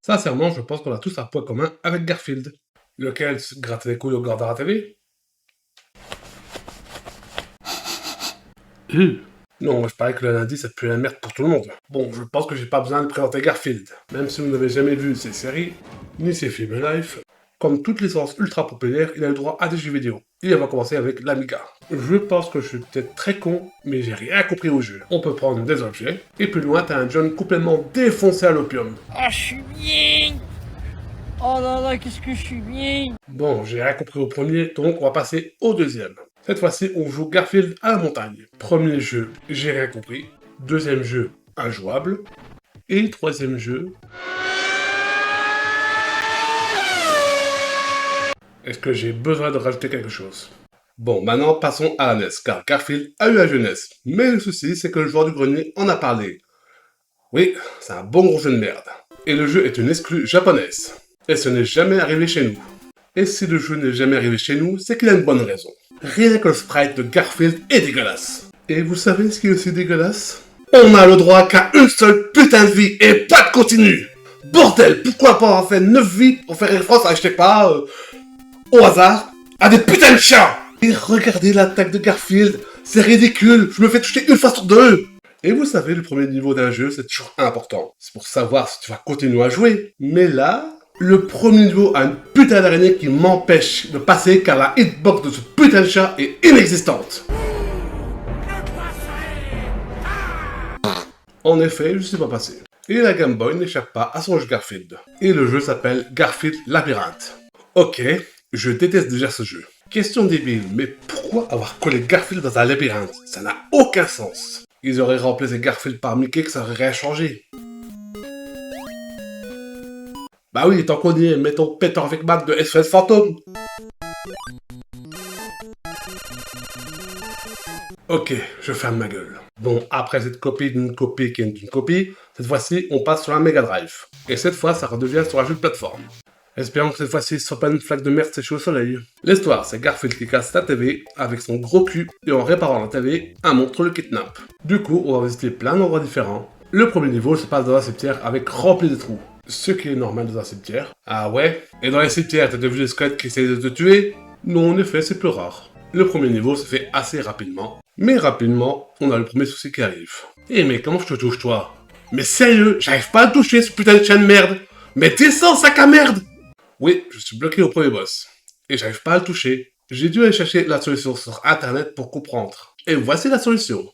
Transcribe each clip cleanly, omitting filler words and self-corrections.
Sincèrement, je pense qu'on a tous un point commun avec Garfield. Lequel se gratte les couilles au gardien à la télé. Non, je parie que le lundi, ça pue la merde pour tout le monde. Bon, je pense que j'ai pas besoin de présenter Garfield. Même si vous n'avez jamais vu ses séries, ni ses films live, comme toutes les licences ultra populaires, il a le droit à des jeux vidéo. Et on va commencer avec l'Amiga. Je pense que je suis peut-être très con, mais j'ai rien compris au jeu. On peut prendre des objets, et plus loin, t'as un John complètement défoncé à l'opium. Ah, je suis bien. Oh là là, qu'est-ce que je suis bien. Bon, j'ai rien compris au premier, donc on va passer au deuxième. Cette fois-ci, on joue Garfield à la montagne. Premier jeu, j'ai rien compris. Deuxième jeu, injouable. Et troisième jeu... Est-ce que j'ai besoin de rajouter quelque chose? Bon, maintenant passons à la NES, car Garfield a eu la jeunesse. Mais le souci, c'est que le joueur du grenier en a parlé. Oui, c'est un bon gros jeu de merde. Et le jeu est une exclue japonaise. Et ce n'est jamais arrivé chez nous. Et si le jeu n'est jamais arrivé chez nous, c'est qu'il a une bonne raison. Rien que le sprite de Garfield est dégueulasse. Et vous savez ce qui est aussi dégueulasse? On a le droit qu'à une seule putain de vie et pas de continu. Bordel, pourquoi pas avoir fait 9 vies pour faire référence à, je sais pas, au hasard, à des putains de chats. Et regardez l'attaque de Garfield, c'est ridicule, je me fais toucher une fois sur deux. Et vous savez, le premier niveau d'un jeu, c'est toujours important. C'est pour savoir si tu vas continuer à jouer. Mais là, le premier niveau a une putain d'araignée qui m'empêche de passer car la hitbox de ce putain de chat est inexistante. En effet, je ne suis pas passé. Et la Game Boy n'échappe pas à son jeu Garfield. Et le jeu s'appelle Garfield Labyrinthe. Ok, je déteste déjà ce jeu. Question débile, mais pourquoi avoir collé Garfield dans un labyrinthe? Ça n'a aucun sens. Ils auraient remplacé Garfield par Mickey que ça aurait rien changé. Bah oui, tant qu'on y est, mettons Peter Venkman de SOS Fantôme. Ok, je ferme ma gueule. Bon, après cette copie d'une copie qui est une copie, cette fois-ci, on passe sur un Mega Drive. Et cette fois, ça redevient sur un jeu de plateforme. Espérons que cette fois-ci, ce soit pas une flaque de merde séchée au soleil. L'histoire, c'est Garfield qui casse la TV avec son gros cul et en réparant la TV, un monstre le kidnappe. Du coup, on va visiter plein d'endroits différents. Le premier niveau se passe dans un cimetière avec rempli de trous. Ce qui est normal dans un cimetière. Ah ouais? Et dans les cimetières, t'as déjà vu des squelettes qui essayent de te tuer? Non, en effet, c'est plus rare. Le premier niveau se fait assez rapidement. Mais rapidement, on a le premier souci qui arrive. Eh mais comment je te touche toi? Mais sérieux, j'arrive pas à toucher ce putain de chien de merde! Mais descends, sac à merde! Oui, je suis bloqué au premier boss. Et j'arrive pas à le toucher. J'ai dû aller chercher la solution sur internet pour comprendre. Et voici la solution.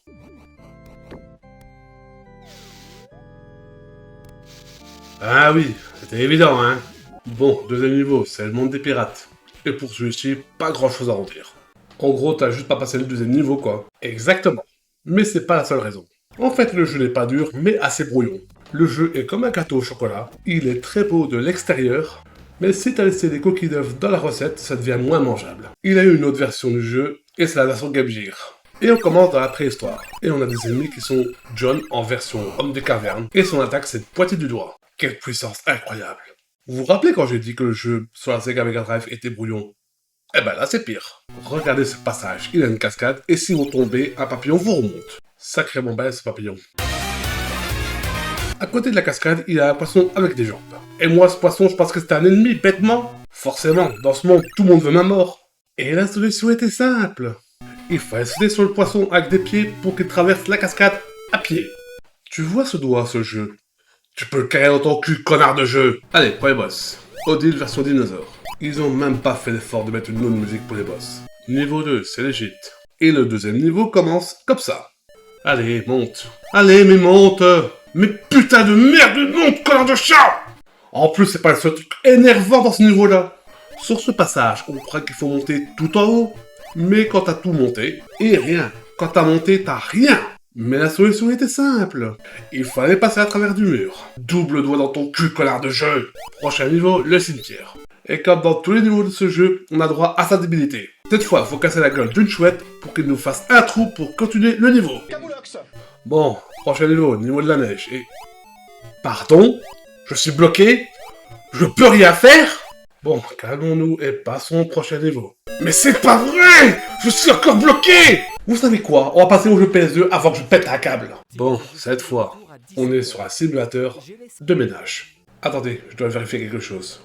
Ah oui, c'était évident, hein. Bon, deuxième niveau, c'est le monde des pirates. Et pour celui-ci, pas grand chose à en dire. En gros, t'as juste pas passé le deuxième niveau, quoi. Exactement. Mais c'est pas la seule raison. En fait, le jeu n'est pas dur, mais assez brouillon. Le jeu est comme un gâteau au chocolat. Il est très beau de l'extérieur, mais si t'as laissé des coquilles d'œufs dans la recette, ça devient moins mangeable. Il a eu une autre version du jeu, et c'est la version Game Gear. Et on commence dans la préhistoire. Et on a des ennemis qui sont John en version homme des cavernes, et son attaque c'est de pointer du doigt. Quelle puissance incroyable. Vous vous rappelez quand j'ai dit que le jeu sur la Sega Mega Drive était brouillon? Eh ben là c'est pire. Regardez ce passage, il a une cascade, et si vous tombez, un papillon vous remonte. Sacrément belle ce papillon. À côté de la cascade, il y a un poisson avec des jambes. Et moi, ce poisson, je pense que c'était un ennemi, bêtement. Forcément, dans ce monde, tout le monde veut ma mort. Et la solution était simple. Il fallait sauter sur le poisson avec des pieds pour qu'il traverse la cascade à pied. Tu vois ce doigt, ce jeu? Tu peux le carrer dans ton cul, connard de jeu. Allez, premier boss. Odile version dinosaure. Ils ont même pas fait l'effort de mettre une autre musique pour les boss. Niveau 2, c'est l'Égypte. Et le deuxième niveau commence comme ça. Allez, monte. Allez, mais monte. Mais putain de merde, monte, connard de chat! En plus, c'est pas le seul truc énervant dans ce niveau-là. Sur ce passage, on croit qu'il faut monter tout en haut. Mais quand t'as tout monté, et rien. Quand t'as monté, t'as rien. Mais la solution était simple. Il fallait passer à travers du mur. Double doigt dans ton cul, connard de jeu. Prochain niveau, le cimetière. Et comme dans tous les niveaux de ce jeu, on a droit à sa débilité. Cette fois, faut casser la gueule d'une chouette pour qu'il nous fasse un trou pour continuer le niveau. Bon, prochain niveau, niveau de la neige, et... Pardon? Je suis bloqué? Je peux rien faire? Bon, calmons-nous et passons au prochain niveau. Mais c'est pas vrai! Je suis encore bloqué! Vous savez quoi? On va passer au jeu PS2 avant que je pète un câble. Bon, cette fois, on est sur un simulateur de ménage. Attendez, je dois vérifier quelque chose.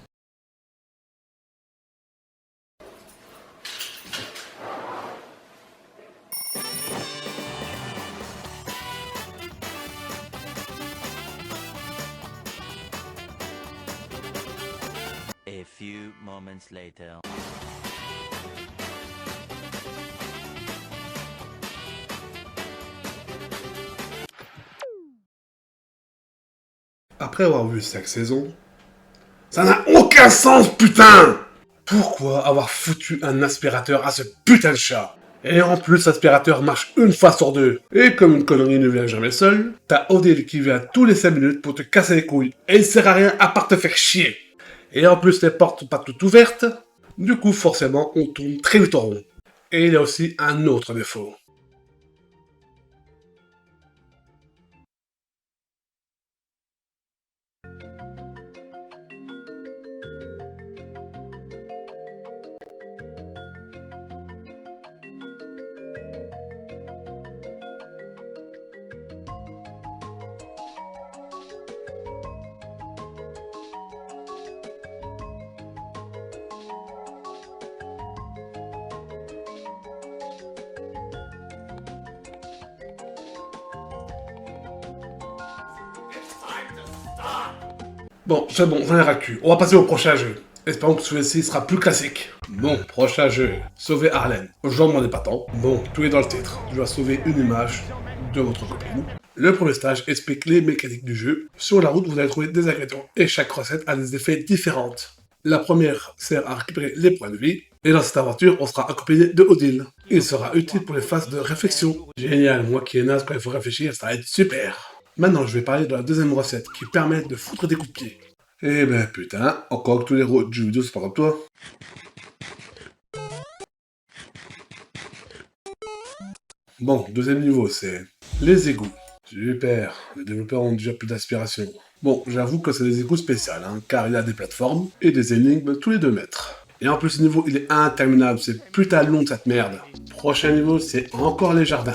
A few moments later. Après avoir vu 5 saisons, ça n'a aucun sens, putain! Pourquoi avoir foutu un aspirateur à ce putain de chat? Et en plus, l'aspirateur marche une fois sur deux. Et comme une connerie ne vient jamais seule, t'as Odile qui vient tous les 5 minutes pour te casser les couilles. Et il sert à rien à part te faire chier. Et en plus, les portes sont pas toutes ouvertes. Du coup, forcément, on tourne très vite en rond. Et il y a aussi un autre défaut. Bon, c'est bon, j'en ai ras le cul. On va passer au prochain jeu. Espérons que celui-ci sera plus classique. Bon, prochain jeu. Sauver Harlem. Je n'en demandais pas tant. Bon, tout est dans le titre. Tu dois sauver une image de votre copine. Le premier stage explique les mécaniques du jeu. Sur la route, vous allez trouver des ingrédients. Et chaque recette a des effets différents. La première sert à récupérer les points de vie. Et dans cette aventure, on sera accompagné de Odile. Il sera utile pour les phases de réflexion. Génial, moi qui est naze quand il faut réfléchir, ça va être super. Maintenant, je vais parler de la deuxième recette qui permet de foutre des coups de pied. Eh ben putain, encore que tous les héros de jeux vidéo c'est pas comme toi. Bon, deuxième niveau, c'est les égouts. Super, les développeurs ont déjà plus d'aspiration. Bon, j'avoue que c'est des égouts spéciaux, hein, car il y a des plateformes et des énigmes tous les 2 mètres. Et en plus, le niveau, il est interminable, c'est putain long cette merde. Prochain niveau, c'est encore les jardins.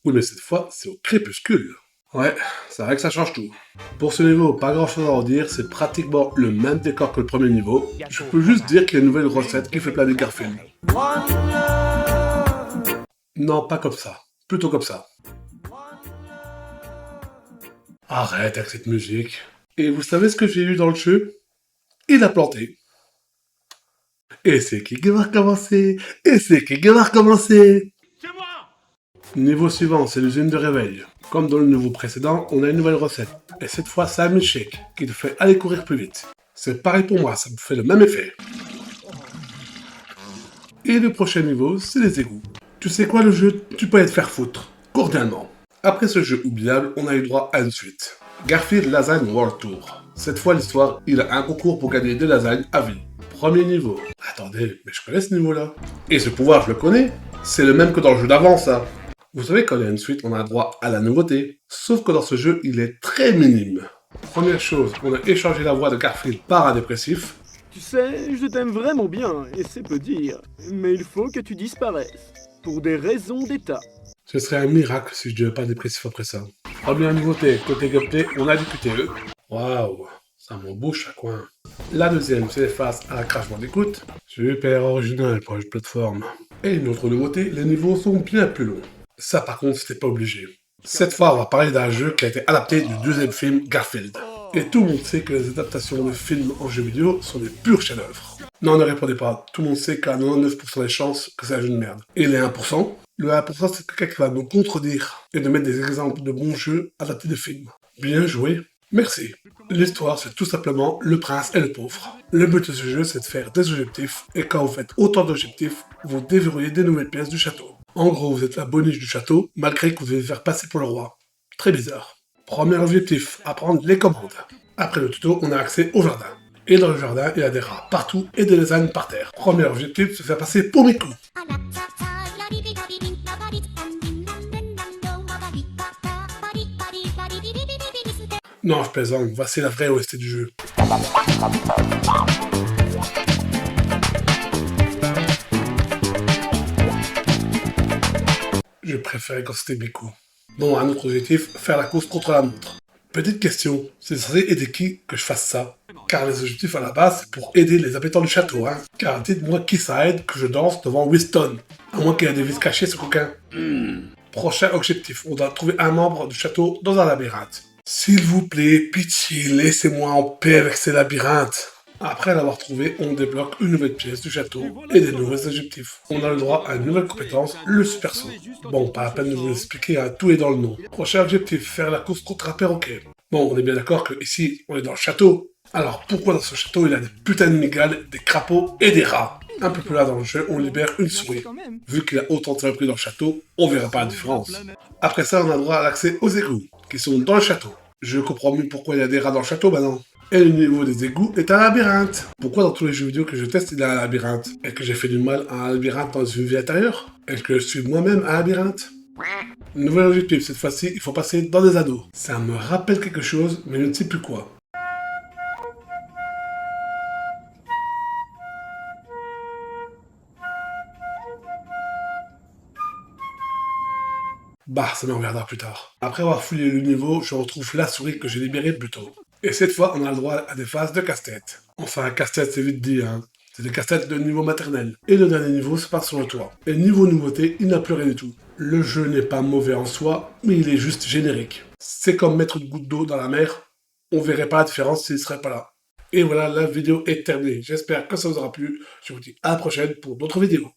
Oui, mais cette fois, c'est au crépuscule. Ouais, c'est vrai que ça change tout. Pour ce niveau, pas grand chose à en dire, c'est pratiquement le même décor que le premier niveau. Je peux juste dire qu'il y a une nouvelle recette qui fait planer Garfield. Non, pas comme ça. Plutôt comme ça. Arrête avec cette musique. Et vous savez ce que j'ai eu dans le jeu? Il a planté. Et c'est qui va recommencer? Et c'est qui va recommencer? Niveau suivant, c'est l'usine de réveil. Comme dans le niveau précédent, on a une nouvelle recette. Et cette fois, c'est un milkshake qui te fait aller courir plus vite. C'est pareil pour moi, ça me fait le même effet. Et le prochain niveau, c'est les égouts. Tu sais quoi, le jeu, tu peux aller te faire foutre. Cordialement. Après ce jeu oubliable, on a eu droit à une suite. Garfield Lasagne World Tour. Cette fois, l'histoire, il a un concours pour gagner des lasagnes à vie. Premier niveau. Attendez, mais je connais ce niveau-là. Et ce pouvoir, je le connais. C'est le même que dans le jeu d'avant, ça. Vous savez, quand il y a une suite, on a droit à la nouveauté. Sauf que dans ce jeu, il est très minime. Première chose, on a échangé la voix de Garfield par un dépressif. Tu sais, je t'aime vraiment bien, et c'est peu dire. Mais il faut que tu disparaisses. Pour des raisons d'état. Ce serait un miracle si je devais pas dépressif après ça. Première nouveauté, côté gameplay, on a du QTE. Waouh, ça m'embouche à coin. La deuxième, c'est face à la Crash Bandicoot. Super original pour une plateforme. Et une autre nouveauté, les niveaux sont bien plus longs. Ça par contre, c'était pas obligé. Cette fois, on va parler d'un jeu qui a été adapté du deuxième film Garfield. Et tout le monde sait que les adaptations de films en jeux vidéo sont des purs chefs-d'œuvre. Non, ne répondez pas. Tout le monde sait qu'à 99% des chances que c'est un jeu de merde. Et les 1%? Le 1%, c'est quelqu'un qui va nous contredire et de mettre des exemples de bons jeux adaptés de films. Bien joué. Merci. L'histoire, c'est tout simplement le prince et le pauvre. Le but de ce jeu, c'est de faire des objectifs, et quand vous faites autant d'objectifs, vous déverrouillez des nouvelles pièces du château. En gros, vous êtes la boniche du château, malgré que vous devez faire passer pour le roi. Très bizarre. Premier objectif, apprendre les commandes. Après le tuto, on a accès au jardin. Et dans le jardin, il y a des rats partout et des lasagnes par terre. Premier objectif, se faire passer pour Miku. Non, je plaisante, voici la vraie OST du jeu. Je préférais quand c'était Miku. Bon, un autre objectif, faire la course contre la montre. Petite question, c'est censé aider qui que je fasse ça? Car les objectifs à la base, c'est pour aider les habitants du château, hein. Car dites-moi qui ça aide que je danse devant Winston. À moins qu'il y ait des vis cachées, ce coquin. Prochain objectif, on doit trouver un membre du château dans un labyrinthe. S'il vous plaît, pitié, laissez-moi en paix avec ces labyrinthes. Après l'avoir trouvé, on débloque une nouvelle pièce du château et des nouveaux objectifs. On a le droit à une nouvelle compétence, le super saut. Bon, pas la peine de vous expliquer, hein, tout est dans le nom. Prochain objectif, faire la course contre un perroquet. Bon, on est bien d'accord que ici, on est dans le château. Alors pourquoi dans ce château il y a des putains de migales, des crapauds et des rats? Un peu plus là dans le jeu, on libère une souris. Vu qu'il y a autant de saloperies dans le château, on verra pas la différence. Après ça, on a le droit à l'accès aux égouts, qui sont dans le château. Je comprends mieux pourquoi il y a des rats dans le château maintenant. Et le niveau des égouts est un labyrinthe. Pourquoi dans tous les jeux vidéo que je teste, il y a un labyrinthe? Est-ce que j'ai fait du mal à un labyrinthe dans une vie intérieure? Est-ce que je suis moi-même un labyrinthe? Nouvel objectif, cette fois-ci, il faut passer dans des anneaux. Ça me rappelle quelque chose, mais je ne sais plus quoi. Bah, ça m'en reviendra plus tard. Après avoir fouillé le niveau, je retrouve la souris que j'ai libérée plus tôt. Et cette fois, on a le droit à des phases de casse-tête. Enfin, casse-tête, c'est vite dit, hein. C'est des casse-têtes de niveau maternel. Et le dernier niveau se passe sur le toit. Et niveau nouveauté, il n'a plus rien du tout. Le jeu n'est pas mauvais en soi, mais il est juste générique. C'est comme mettre une goutte d'eau dans la mer. On verrait pas la différence s'il serait pas là. Et voilà, la vidéo est terminée. J'espère que ça vous aura plu. Je vous dis à la prochaine pour d'autres vidéos.